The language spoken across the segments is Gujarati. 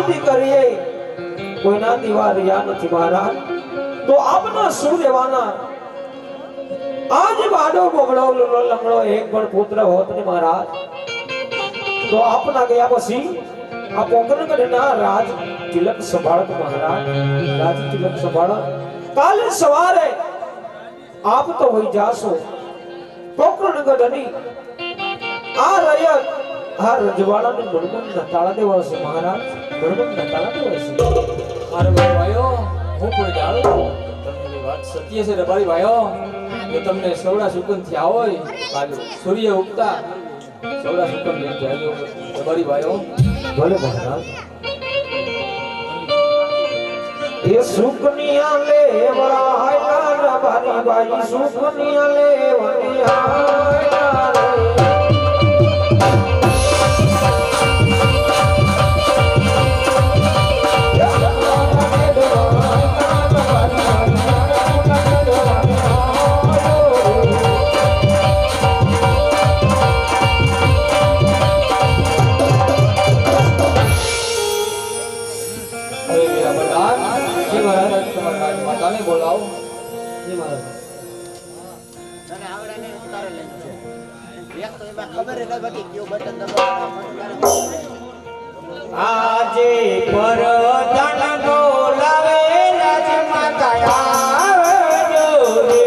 સુધી કરીએ કોઈના દીવા રહ્યા નથી મહારાજ તો આપના શું રહેવાના આજ બાડો બોગડો લંગડો એક પણ પુત્ર હોત ને મહારાજ તો આપના ગયા પછી આ પોકરણગઢના રાજ તિલક સંભાળત મહારાજ રાજ તિલક સંભાળત કાલે સવારે આપ તો હોઈ જાશો પોકરણગઢની આ રયત આ રજવાડાને ગણગણ નતાળા દેવા છે મહારાજ ગણગણ નતાળા દેવા છે મારો ભાઈઓ હું પણ જાણું છું તમારી વાત સત્ય છે રબારી ભાઈઓ જો તમને સૌડા સુકન થયા હોય કાલે સૂર્ય ઉગતા સૌડા સુકન લઈ જાજો રબારી ભાઈઓ ભલે મહારાજ એ સુકનિયા લેવા આયલા રબારી ભાઈ સુકનિયા લેવાની આયલા રે માતાને બોલાવો જી મહારાજ તને આવડે ને ઉતારે લેજો એક તો એમાં ખબર ન પડી કયો બટન દબાવવાનું આજે પરધન બોલાવે રાજમાતા આવજો રે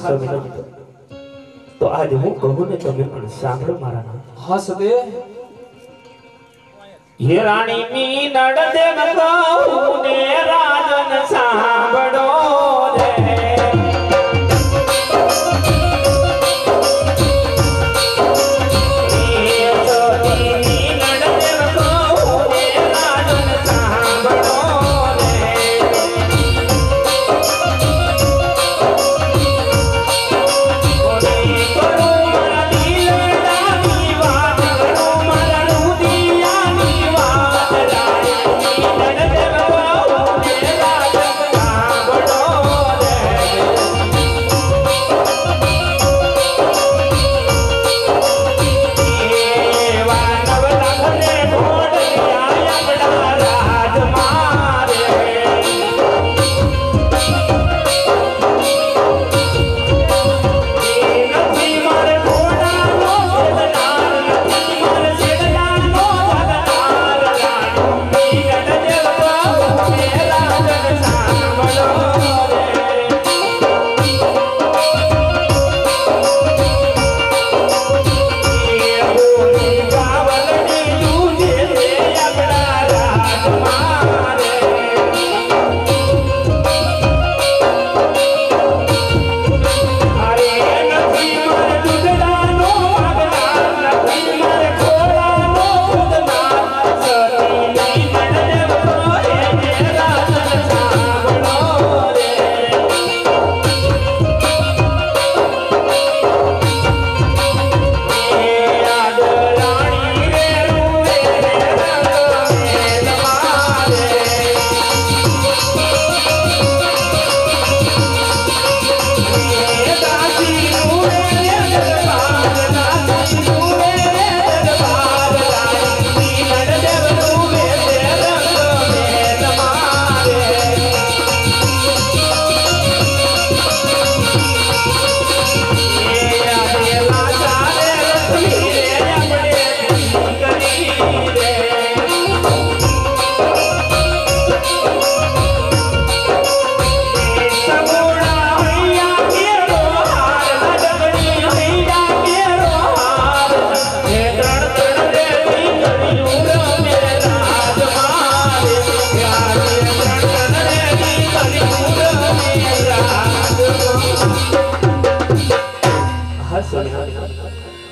સ્વામિનાથ તો આજે હું કહું ને તમે પણ સાંભળો મારા નાથ હા સત્ય હે રાણીની નડદેવ કહું ને રાજન સાંભળો રે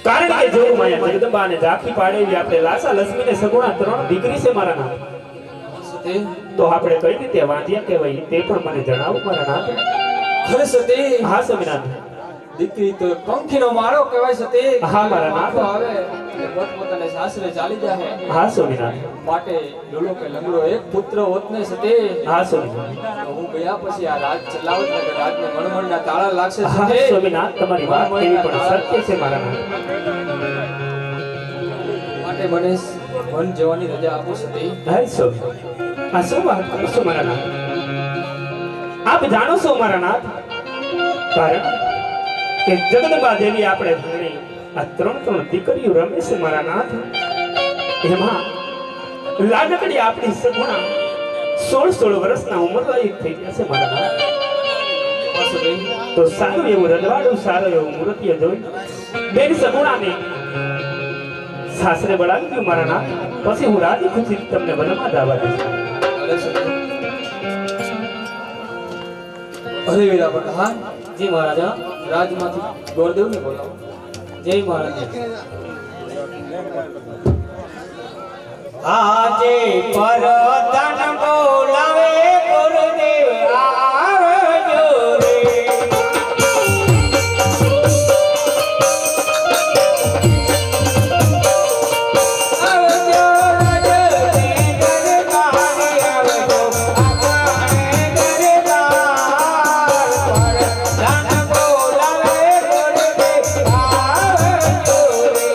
કારણ કે જો માયા જગદંબાને ઝાંખી પાડેલી આપણે લાસા લક્ષ્મીને સગુણા 3 દીકરી છે મારા નાથ સત્ય તો આપણે કઈ રીતે વાંધ્યા કહેવાય તે પણ મને જણાવો મારા નાથ ખરે સત્ય હા સ્વામિનાથ દીકરી તો પંખીનો માળો કહેવાય સત્ય હા મારા નાથ આવે પોતપોતાને સાસરે ચાલી જાય હા સ્વામિનાથ માટે લોલો કે લંગડો એક પુત્ર હોત ને સતે હા સ્વામિનાથ તો હું ગયા પછી આ રાજ ચલાવત ને રાજને મણમણના તાળા લાગશે હા સતે સ્વામિનાથ તમારી વાત કેવી પણ સત્ય છે મારા નાથ માટે મને વન જવાની રજા આપો સતે હા સ્વામી આ શું વાત કરો છો મારા નાથ આપ જાણો છો મારા નાથ કારણ કે જગદંબા દેવી આપણે ભણી આ 3 દીકરીઓ રમે છે મારા નાથ એમાં લાડકડી આપણી સગુણા 16 વર્ષના ઉંમરલાયક થઈ ગયા છે મારા નાથ તો સારું એવું રજવાડું સારું એવું મૂર્તિએ જોઈ બેન સગુણાને સાસરે બોલાવી ગયું મારા નાથ પછી હું રાજી ખુશી તમને વનમાં જવા દઈશ અરે વીરા પ્રધાન જી મહારાજા રાજમાંથી ગોરદેવને બોલાવો જય મહારાજ આજે પરતન બોલાવે ગુરુદેવ આવજો રે આવજો રાજની દરબારી આવજો આકાને દરબાર પરતન બોલાવે ગુરુદેવ આવજો રે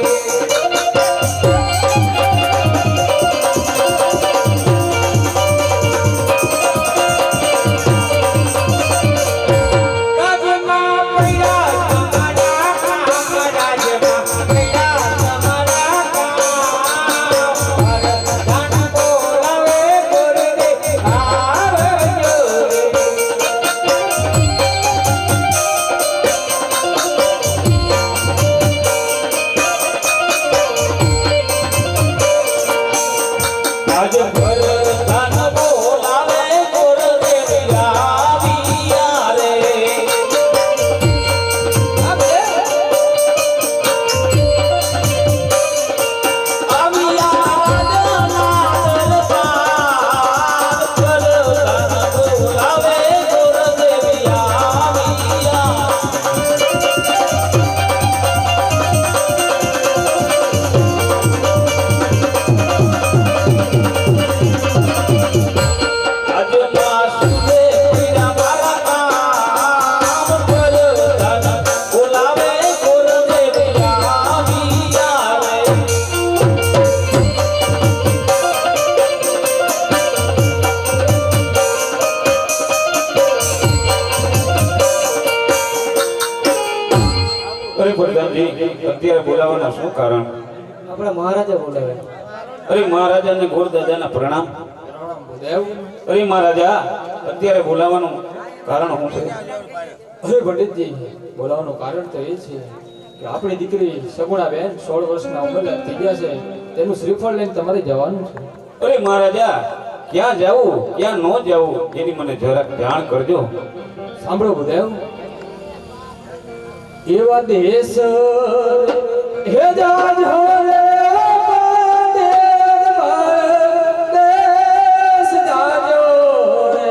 પ્રધાનજી અત્યારે બોલાવવાના શું કારણ? આપણા મહારાજા બોલાવે. અરે મહારાજાને ગોરદાદાના પ્રણામ. પ્રણામ ભૂદેવ. અરે મહારાજા અત્યારે બોલાવવાનું કારણ શું છે? અરે પંડિતજી, બોલાવવાનું કારણ તો એ છે કે આપણી દીકરી સગુણા બેન 16 વર્ષના ઉંમરે થઈ ગયા છે. તેનું શ્રીફળ લઈને તમારે જવાનું છે. અરે મહારાજા ક્યાં જાવું ક્યાં ન જાવું એની મને જરાક જાણ કરજો. સાંભળો ભૂદેવ. એવા દેશ હે જાજ હોરે દેશ જાજો રે.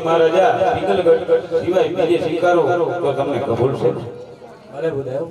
મહારાજા પિંગલગઢ સિવાય બીજે સ્વીકારો તો તમને કબૂલ છે. ભલે ભૂદેવ.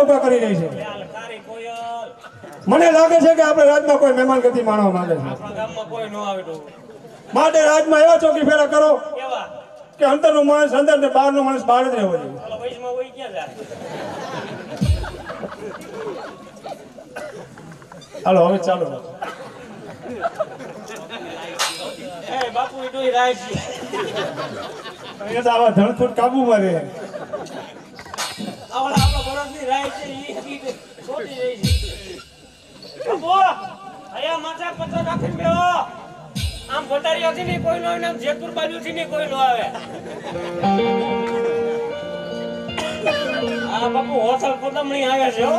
ઉભા કરી રહી છે. મને લાગે છે કે આપણે રાજમાં કોઈ મહેમાન ગતિ માણવા માંગે છે. માટે રાજમાં એવા ચોકી ફેરા કરો કે અંદરનો માણસ અંદર ને બહારનો માણસ બહાર જ રહેવો જોઈએ. હાલો હવે ચાલો. અહીંયા તો આવા ધણફૂટ કાબુમાં રહે. આમ ભટારિયાથી નહીં કોઈ નો આવે, આમ જેતપુર બાજુથી નહીં કોઈ નો આવે. આ બાપુ હોટલ કોદમણી આવે છે હો.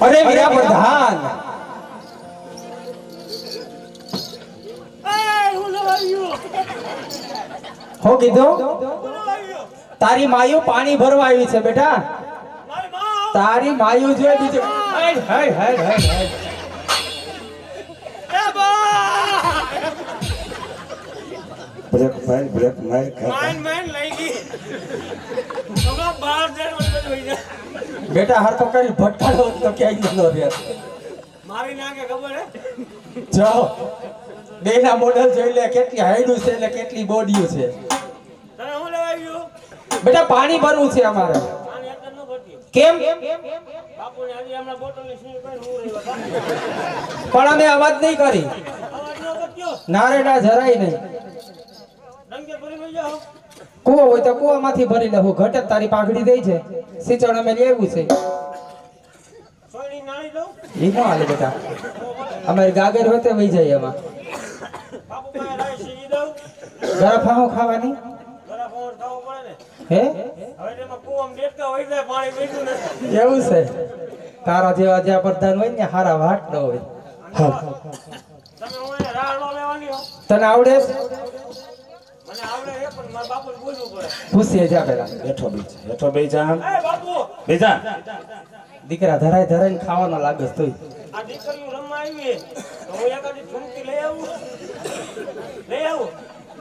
અરે વીરા પ્રધાન, હો કીધું તારી માયું પાણી ભરવા આવી છે બેટા. તારી માયું જોઈ બીજું હાય હાય હાય હાય. બ્રેક માર બેટા હરતો કરી ભટકાડો તો ક્યાંય ન રહે. મારી નાખે ખબર હે. જાઓ બેના મોડલ જોઈ લે, કેટલી હાઈડું છે એટલે કેટલી બોડીયું છે. તને હું લેવા આવ્યો? બેટા પાણી ભરવું છે અમારે. પાણી અંદર ન ભરતી. કેમ? બાપુને આજે હમણાં બોટલની સીલ કરીને હું રહ્યો. પણ અમે અવાજ નહીં કરી. અવાજ ન કરજો. ના રે ના, જરાય નહીં. ડંકે ભરી લઈ જાઓ. કૂવો હોય તો કૂવામાંથી ભરી લેવું. ઘટે તારી પાઘડી દઈ છે, સિંચણ અમે લેવું છે. સોયની નાળી દઉં. એ ન હાલે બેટા, અમારી ગાગર હોય તો વહી જાય એમાં. બાપુ પાસે રાઈ સીજી દઉં. ગરફાઓ ખાવાની જરા ફોન ખાવું પડે ને. હે હવે તેમાં કૂવામાં દેડકા હોય જાય, પાણી બેઠું નથી. એવું છે. તારા જેવા જ્યાં પ્રધાન હોય ને હારા વાટ ન હોય. હા, તમે હું એને રાહ ન લેવાની હો. તને આવડે? મને આવડે છે પણ મારા બાપુને પૂછવું પડે. પૂછીએ જા પેલા. હેઠો બે જા. એ બાપુ, બેજા દીકરા ધરાય ધરાઈને ખાવાનો લાગસ તોય. આ દીકરીઓ રમવા આવી તો હું એકાદી ઠુમકી લઈ આવું. લઈ આવું.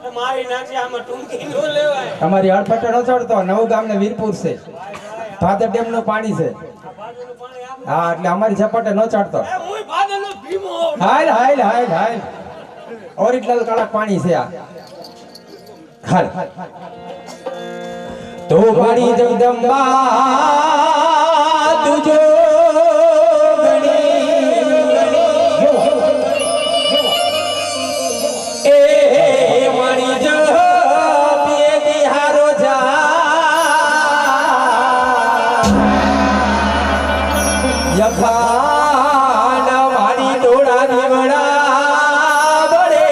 એ મારી નાખી આમાં ઠુમકી ન લેવાય. અમારી હળપટ નો ચડતો. નવું ગામ ને વીરપુર છે, ભાદર ડેમ નું પાણી છે. આ બાજુનું પાણી આપ. હા, એટલે અમારી ઝપટે નો ચડતો. એ હું ભાદરનો ભીમો. હાલ હાલ હાલ હાલ, ઓરિજિનલ કડક પાણી છે આ. હાલ તો પાણી જગદંબા તુજો ગણી. એ વાણી જ પીએ બિહારો જા યખાન વાણી ટોળા નીવડા બળે.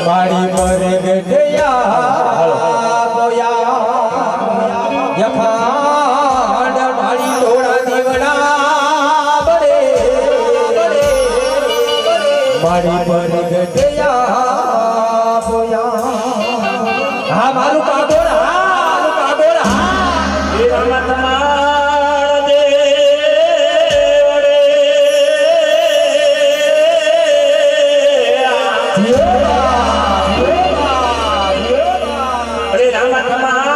મારી પરગટયા બોયા યખાડ મારી લોડા દીવડા બડે મારી પરગટયા બોયા હા મારું કાગોળ એ રામા તમારા અરે રામા તમારા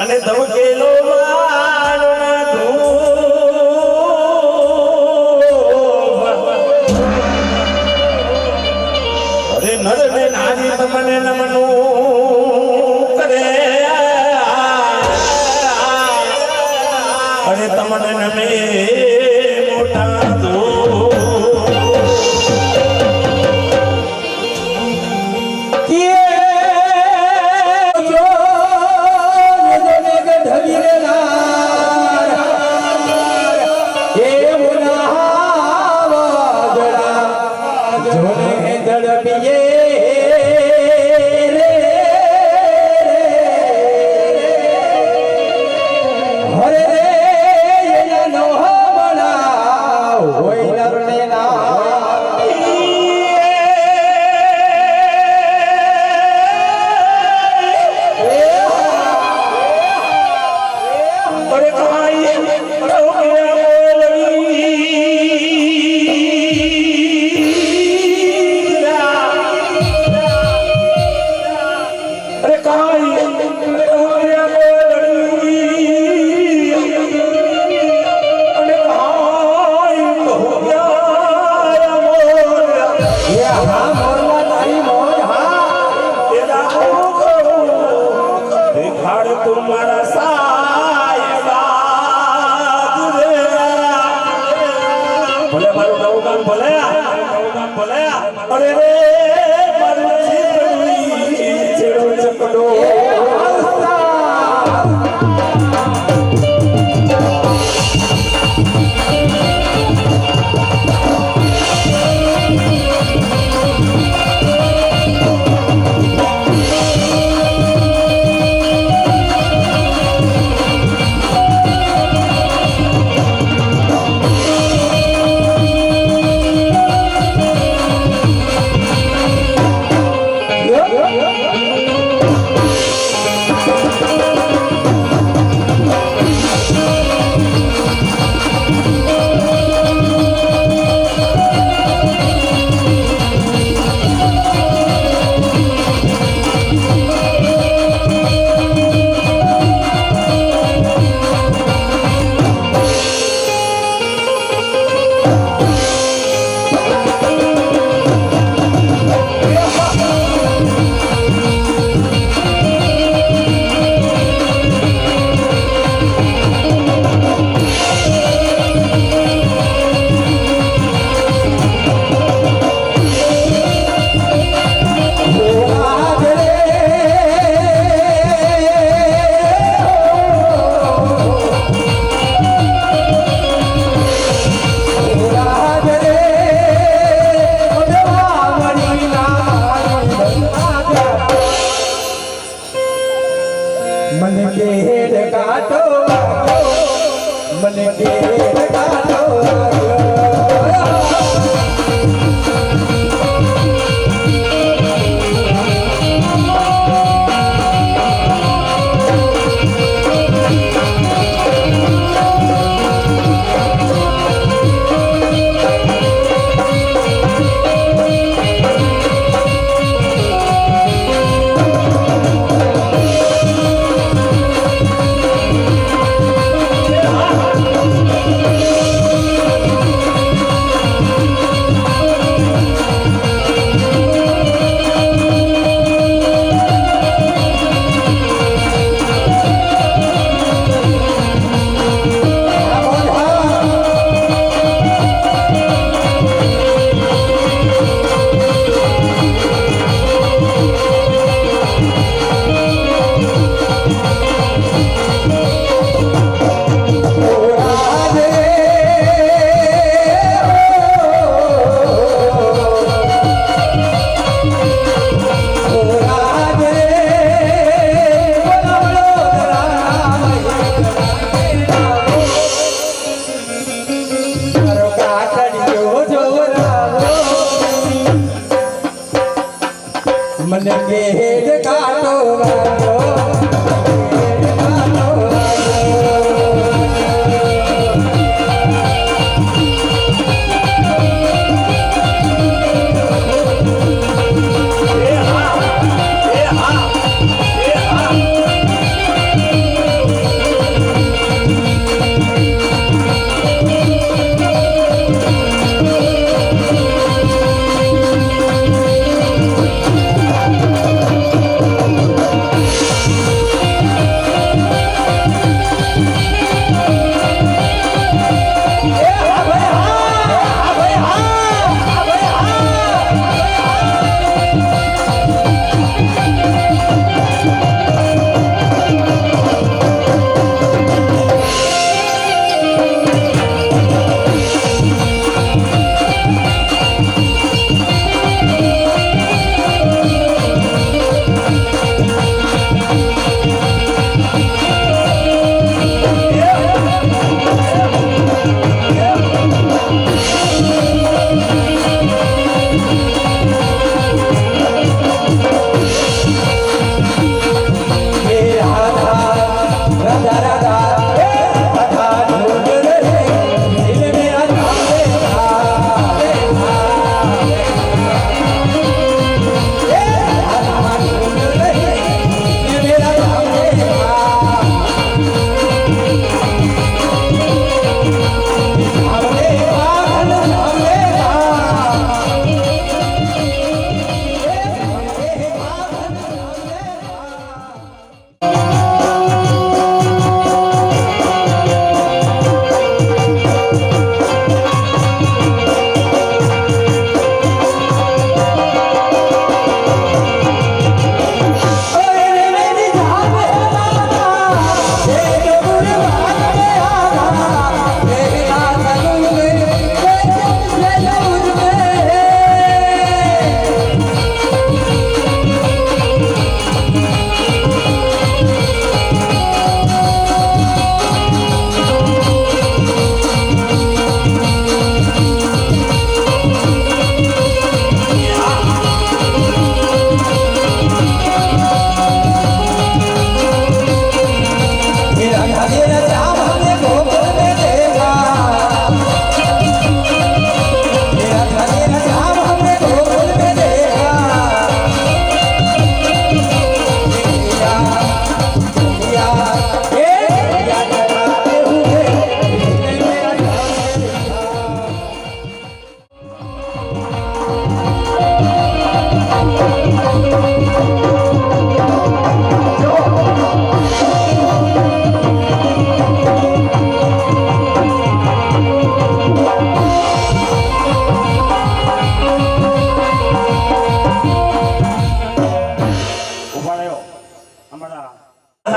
અને ધમકેલો મારણા ધૂપ. અરે નર ને નારી તમને નમનું કરે અને તમને નમે મોટા ધૂપ. तुम्हारा साहिबाद रे भले मारो नવું ગામ ભલે અરે રે મારું જીવની છેડો ચપડો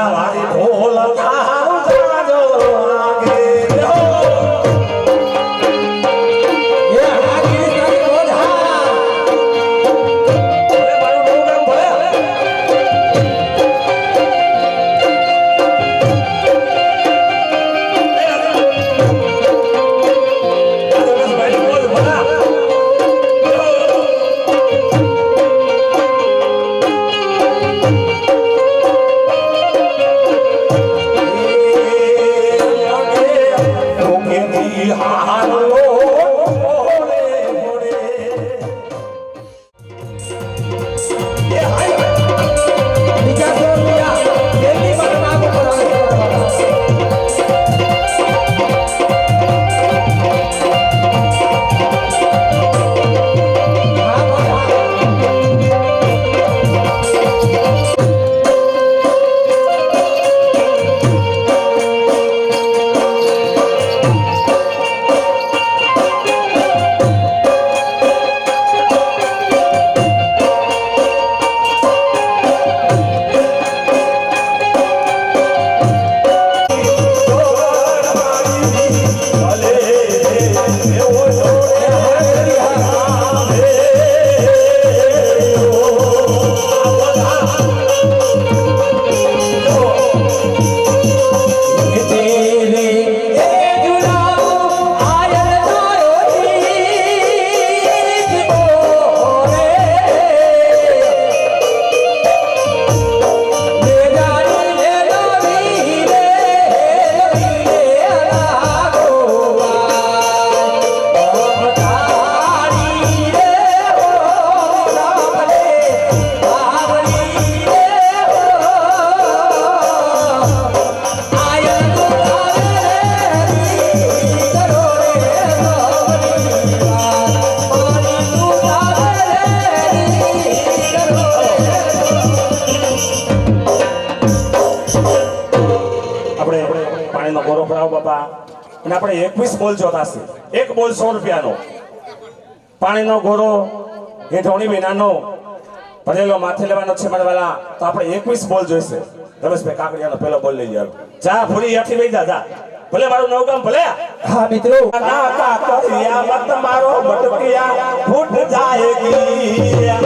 ભલા વારી ઢોલ થાવ જાજો આગે હો એ હાથી તારી બોધા ભલે મારું નવું ગામ ભલે બીજા તો રૂપિયા કેટલી વાર માગો કરાવે હા બોધા પાણીનો ગોરો ભરાવો બાપા અને આપણે 21 બોલ જોતા છે એક બોલ 100 રૂપિયાનો પાણીનો ગોરો એ ઢોણી વિનાનો ભરેલો માથે લેવાનો છે મારવાલા તો આપણે 21 બોલ જોઈશે રમેશભાઈ કાકડિયાનો પહેલો બોલ લઈ યાર જા ભૂરી હેઠી વઈ જા ભલે મારું નવું ગામ ભલે હા મિત્રો ના કાકડિયા મત મારો ભટકિયા ફૂટ જાયગી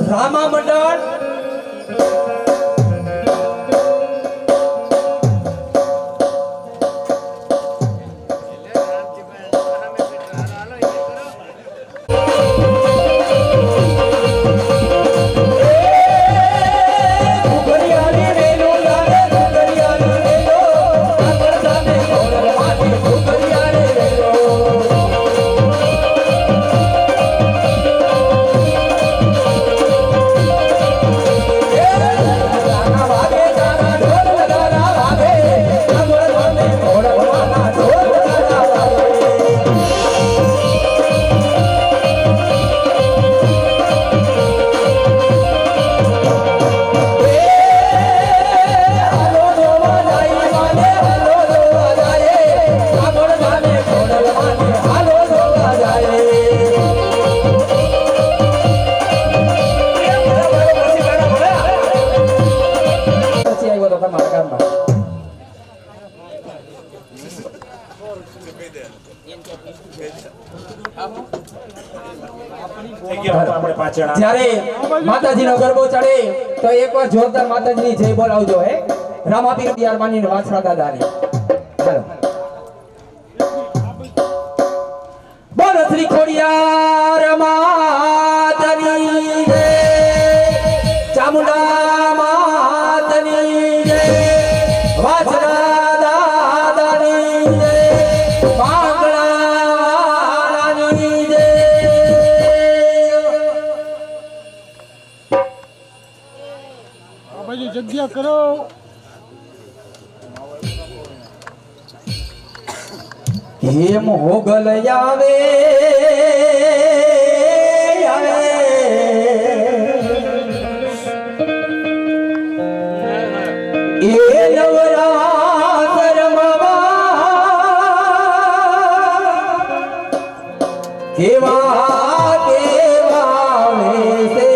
રામા મંડળ જ્યારે માતાજીનો ગરબો ચડે તો એકવાર જોરદાર માતાજીની જય બોલાવજો હે રામાપીર પિયાર માની વાછડા દાદાની ચાલો કરો હે મોગલ આવે એ નવરાત્રમાં કેવા કેવા વેશે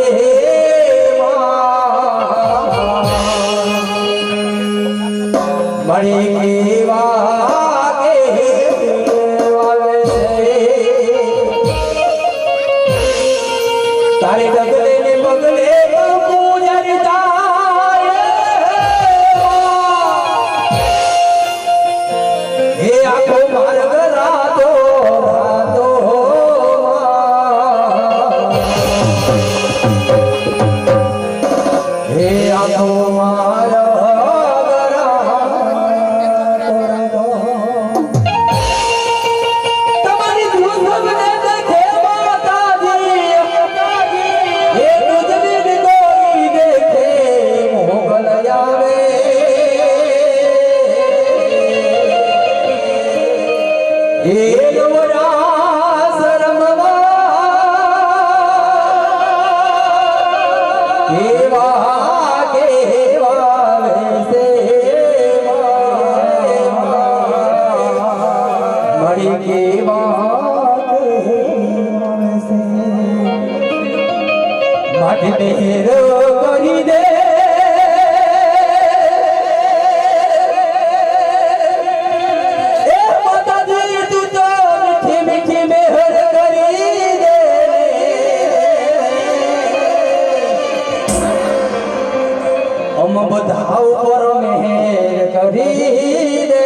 મળી કેવા કેવા વેશે તારે ડગલે ને બગલે પૂજન થાય હે આખો માર્ગ રાતો રાતો હે આખો માર્ગ રાતો તમારી દુશ્મને દેખે માતાજી હે તુજને કોઈ દેખે મોગલ આવે એ નવરાશ્રમમાં કેવા કેવા વેશે મળી કેવા કેવા વેશે માટી મેર કરી દે એ માતાજી તું તો મીઠી મીઠી મેહર કરી દે અમ બધા ઉપર મેહર કરી દે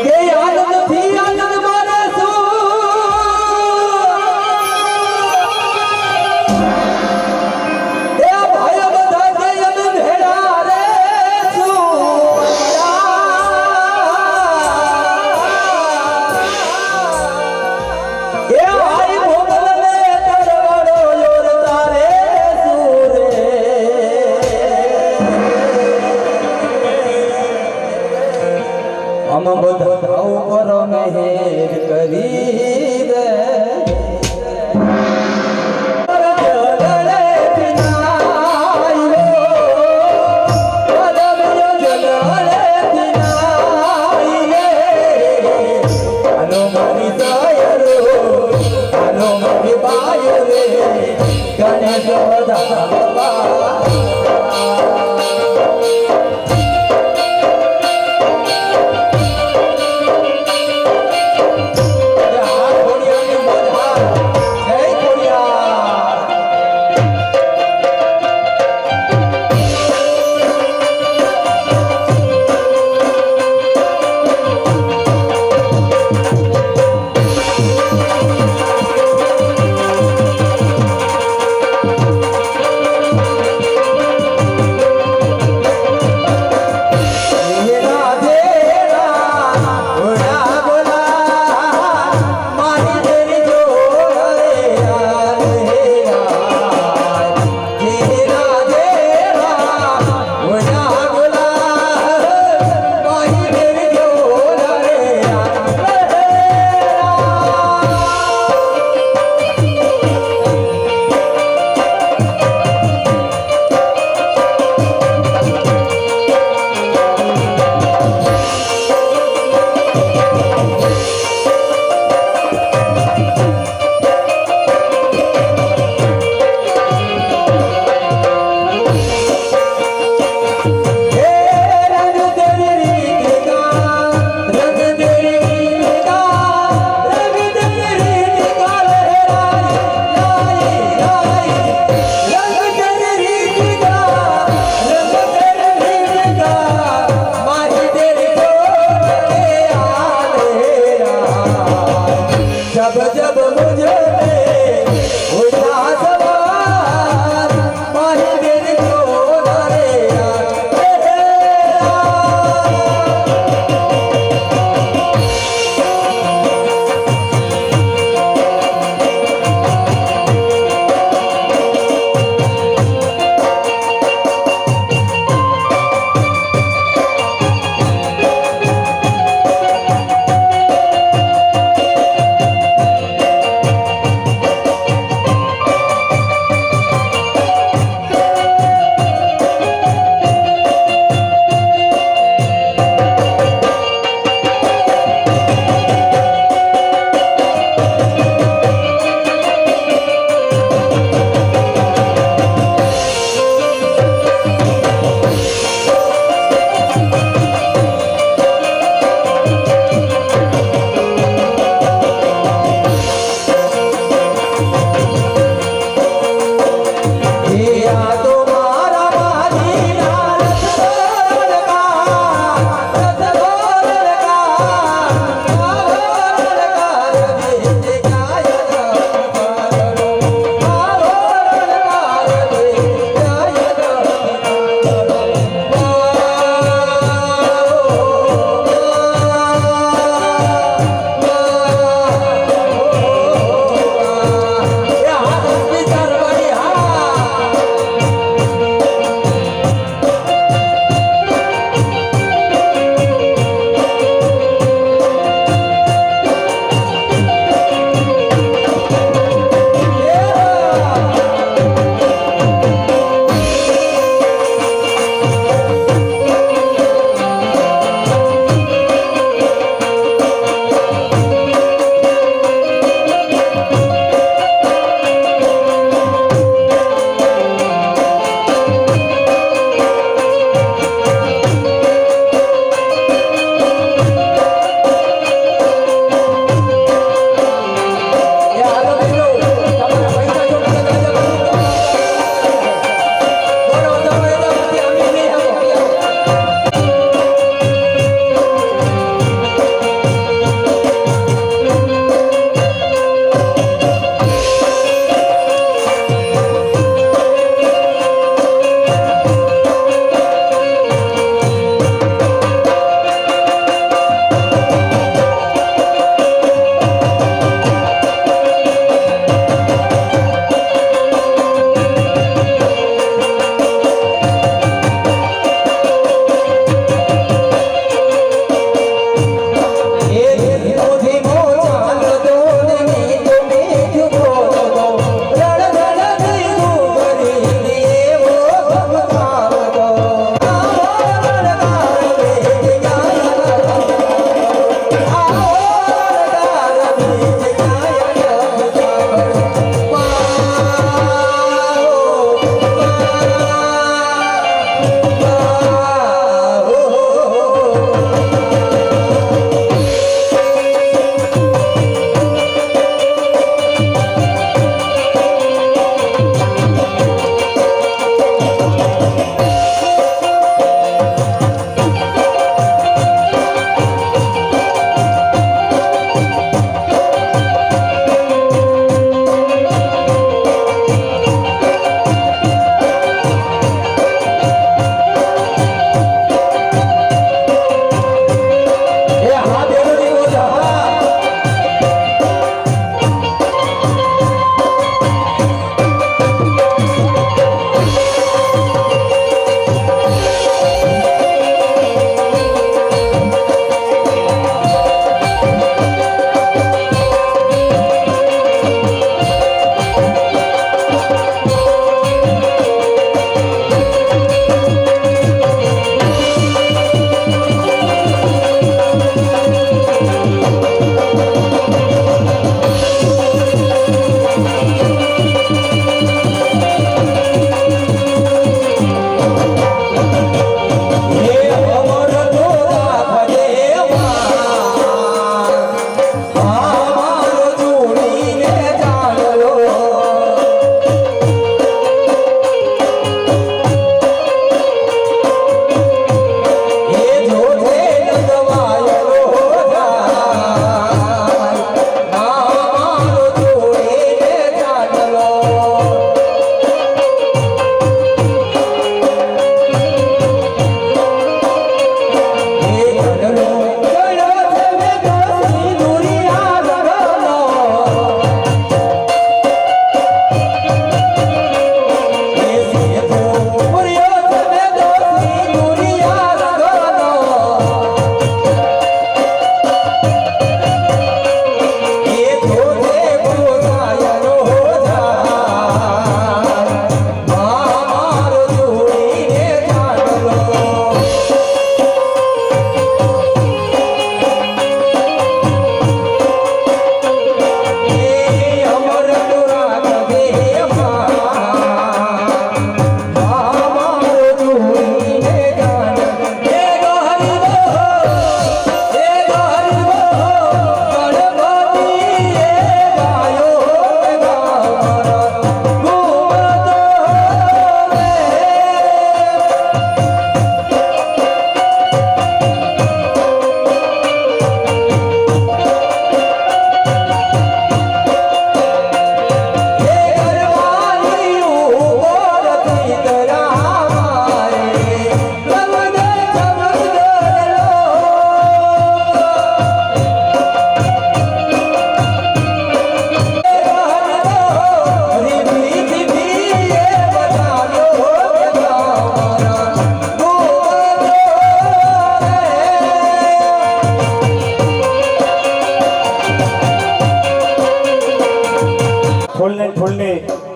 કે આનંદ થી આનંદ મારે એ ભાઈ બધા જયન ભેડા રે એ આઈ મોગલ ને તરવાડો યોરતા રે સુરે અમ બધા ઉપર મહેર કરી દે ગણેશ બધા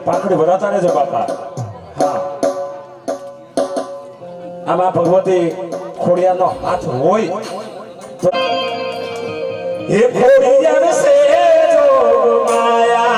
પાંખડી ભરાતા રહેજો બાપા. હા, આમાં ભગવતી ખોડિયાનો હાથ હોય તો હે ખોડિયાર સે જોગ માયા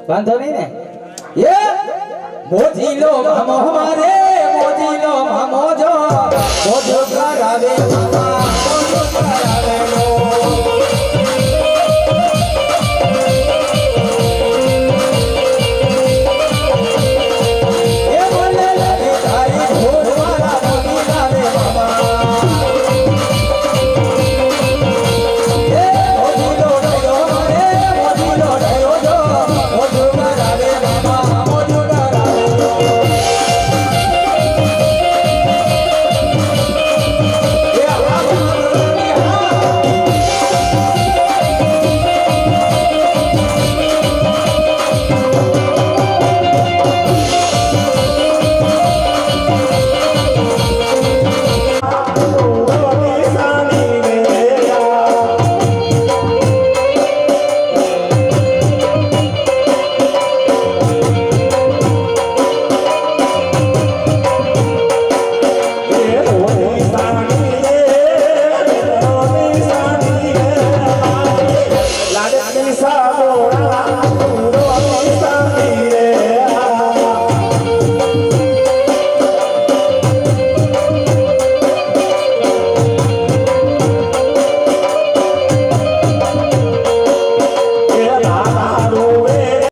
વાંધો નહીં ને એ મોજીલો મામો મારે મોજીલો મામો જો મોજો કરાવે